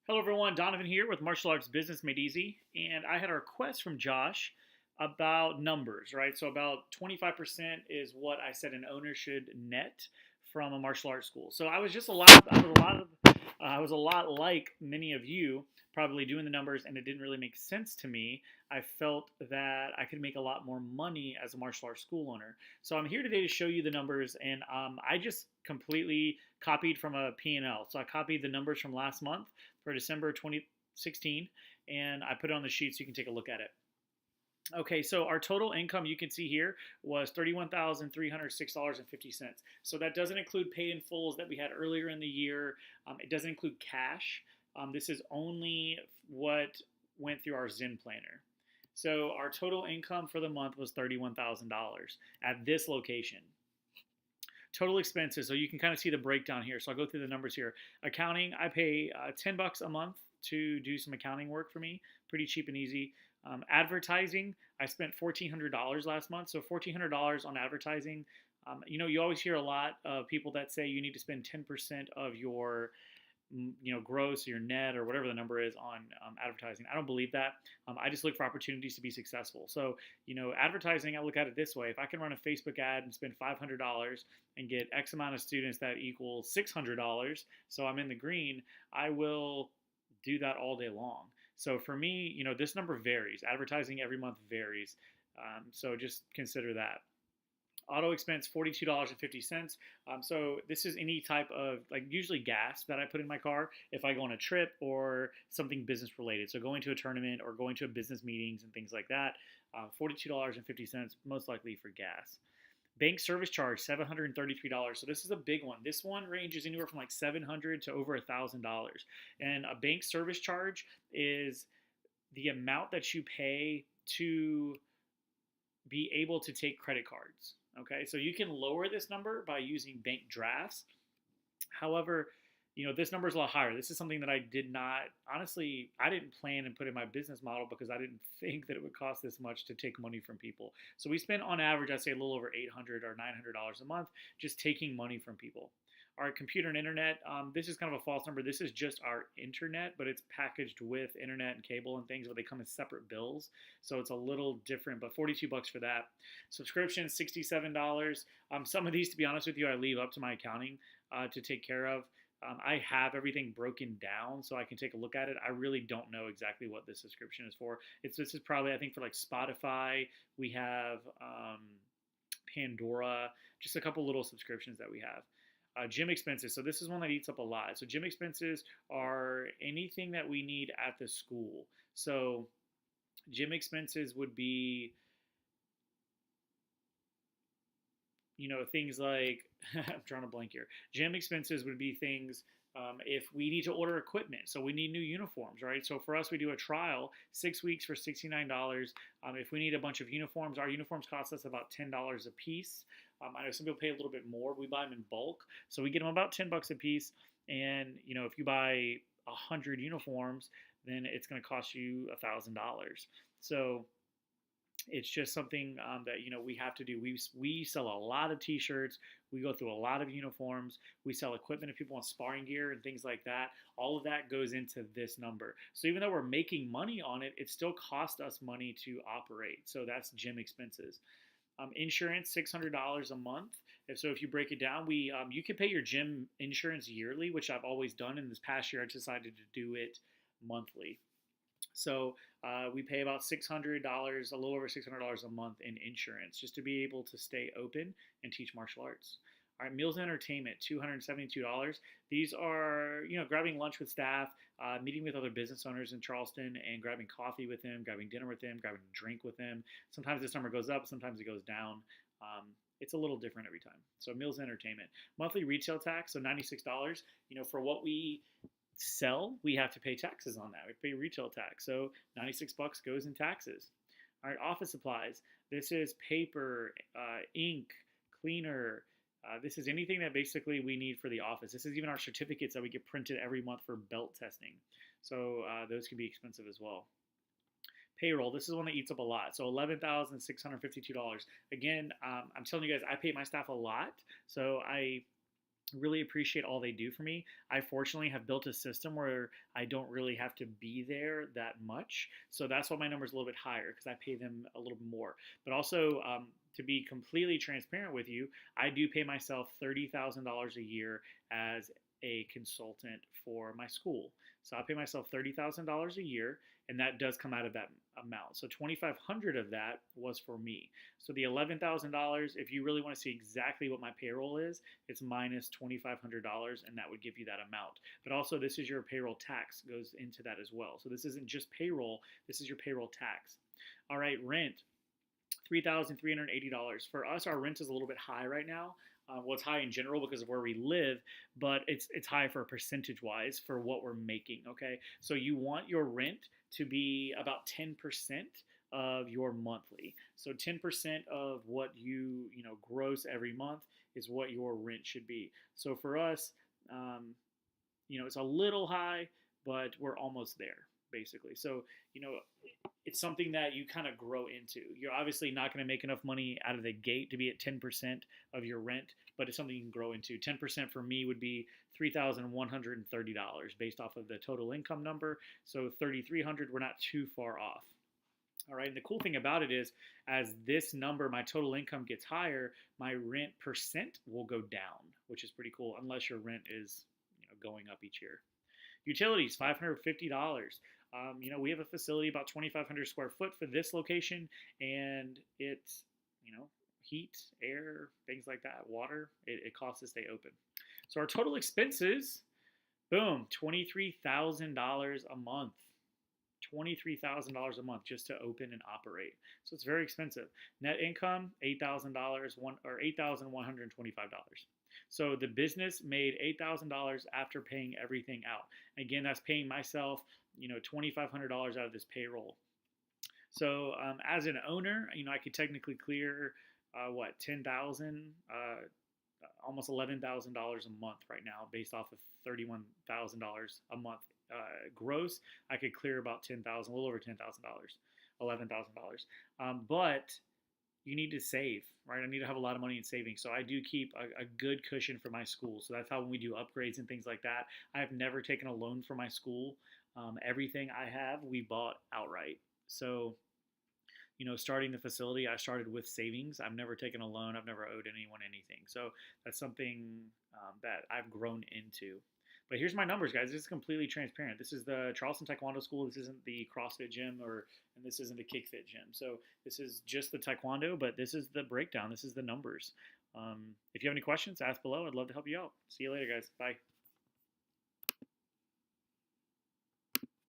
Hello, everyone. Donovan here with Martial Arts Business Made Easy. And I had a request from Josh about numbers, right? So, about 25% is what I said an owner should net from a martial arts school. So, I was a lot like many of you, probably doing the numbers, and it didn't really make sense to me. I felt that I could make a lot more money as a martial arts school owner. So, I'm here today to show you the numbers, and I just completely copied from a P&L. So, I copied the numbers from last month for December 2016, and I put it on the sheet so you can take a look at it. Okay, so our total income you can see here was $31,306.50. So that doesn't include paid in fulls that we had earlier in the year. It doesn't include cash. This is only what went through our Zen planner. So our total income for the month was $31,000 at this location. Total expenses, so you can kind of see the breakdown here. So I'll go through the numbers here. Accounting, I pay $10 a month to do some accounting work for me. Pretty cheap and easy. Advertising, I spent $1,400 last month. So $1,400 on advertising. You always hear a lot of people that say you need to spend 10% of your gross or your net or whatever the number is on advertising. I don't believe that. I just look for opportunities to be successful. So, advertising, I look at it this way. If I can run a Facebook ad and spend $500 and get X amount of students, that equals $600, so I'm in the green, I will do that all day long. So for me, this number varies. Advertising every month varies. So just consider that. Auto expense, $42.50. So this is any type of, usually gas that I put in my car if I go on a trip or something business related. So going to a tournament or going to a business meetings and things like that. $42.50, most likely for gas. Bank service charge, $733. So this is a big one. This one ranges anywhere from like $700 to over $1,000. And a bank service charge is the amount that you pay to be able to take credit cards. Okay, so you can lower this number by using bank drafts. However, this number is a lot higher. This is something that I didn't plan and put in my business model because I didn't think that it would cost this much to take money from people. So we spend on average, I'd say a little over $800 or $900 a month just taking money from people. Our computer and internet, this is kind of a false number. This is just our internet, but it's packaged with internet and cable and things, but they come in separate bills. So it's a little different, but $42 for that. Subscription, $67. Some of these, to be honest with you, I leave up to my accounting to take care of. I have everything broken down so I can take a look at it. I really don't know exactly what this subscription is for. This is probably, I think, for like Spotify. We have Pandora, just a couple little subscriptions that we have. Gym expenses. So this is one that eats up a lot. So gym expenses are anything that we need at the school. So gym expenses would be, things like, I'm drawing a blank here. Gym expenses would be things if we need to order equipment. So we need new uniforms, right? So for us, we do a trial, 6 weeks for $69. If we need a bunch of uniforms, our uniforms cost us about $10 a piece. I know some people pay a little bit more. We buy them in bulk. So we get them about $10 a piece. And, if you buy 100 uniforms, then it's going to cost you $1,000. So it's just something that we have to do. We sell a lot of T-shirts. We go through a lot of uniforms. We sell equipment if people want sparring gear and things like that. All of that goes into this number. So even though we're making money on it, it still costs us money to operate. So that's gym expenses. Insurance, $600 a month. So if you break it down, you can pay your gym insurance yearly, which I've always done. In this past year, I decided to do it monthly. So we pay about $600, a little over $600 a month in insurance just to be able to stay open and teach martial arts. All right, meals and entertainment, $272. These are, grabbing lunch with staff, meeting with other business owners in Charleston and grabbing coffee with them, grabbing dinner with them, grabbing a drink with them. Sometimes this number goes up, sometimes it goes down. It's a little different every time. So meals and entertainment. Monthly retail tax, so $96. For what we sell, we have to pay taxes on that. We pay retail tax. So $96 goes in taxes. All right, office supplies. This is paper, ink, cleaner. This is anything that basically we need for the office. This is even our certificates that we get printed every month for belt testing. So those can be expensive as well. Payroll, this is one that eats up a lot. So $11,652. Again, I'm telling you guys, I pay my staff a lot. So I Really appreciate all they do for me. I fortunately have built a system where I don't really have to be there that much. So that's why my number is a little bit higher because I pay them a little more. But also, to be completely transparent with you, I do pay myself $30,000 a year as a consultant for my school. So I pay myself $30,000 a year, and that does come out of that amount. So 2,500 of that was for me. So the $11,000, if you really want to see exactly what my payroll is, it's minus $2,500, and that would give you that amount. But also, this is your payroll tax goes into that as well. So this isn't just payroll, this is your payroll tax. All right, rent, $3,380. For us, our rent is a little bit high right now. Well, it's high in general because of where we live, but it's high for percentage wise for what we're making. Okay, so you want your rent to be about 10% of your monthly. So 10% of what you know gross every month is what your rent should be. So for us, it's a little high, but we're almost there basically. So you know, it's something that you kind of grow into. You're obviously not going to make enough money out of the gate to be at 10% of your rent, but it's something you can grow into. 10% for me would be $3,130 based off of the total income number. So 3,300, we're not too far off. All right. And the cool thing about it is, as this number, my total income gets higher, my rent percent will go down, which is pretty cool, unless your rent is going up each year. Utilities, $550. We have a facility about 2,500 square foot for this location, and it's, heat, air, things like that, water. It costs to stay open. So our total expenses, boom, $23,000 a month. $23,000 a month just to open and operate. So it's very expensive. Net income, $8,000, $8,125. So the business made $8,000 after paying everything out. Again, that's paying myself, $2,500 out of this payroll. So as an owner, I could technically clear 10,000, almost $11,000 a month right now, based off of $31,000 a month gross. I could clear about 10,000, a little over $10,000, $11,000. But you need to save, right? I need to have a lot of money in savings. So I do keep a good cushion for my school. So that's how when we do upgrades and things like that, I have never taken a loan for my school. Everything I have, we bought outright. So, starting the facility, I started with savings. I've never taken a loan. I've never owed anyone anything. So that's something that I've grown into. But here's my numbers, guys. This is completely transparent. This is the Charleston Taekwondo School. This isn't the CrossFit gym, and this isn't the Kickfit gym. So this is just the Taekwondo, but this is the breakdown. This is the numbers. If you have any questions, ask below. I'd love to help you out. See you later, guys. Bye.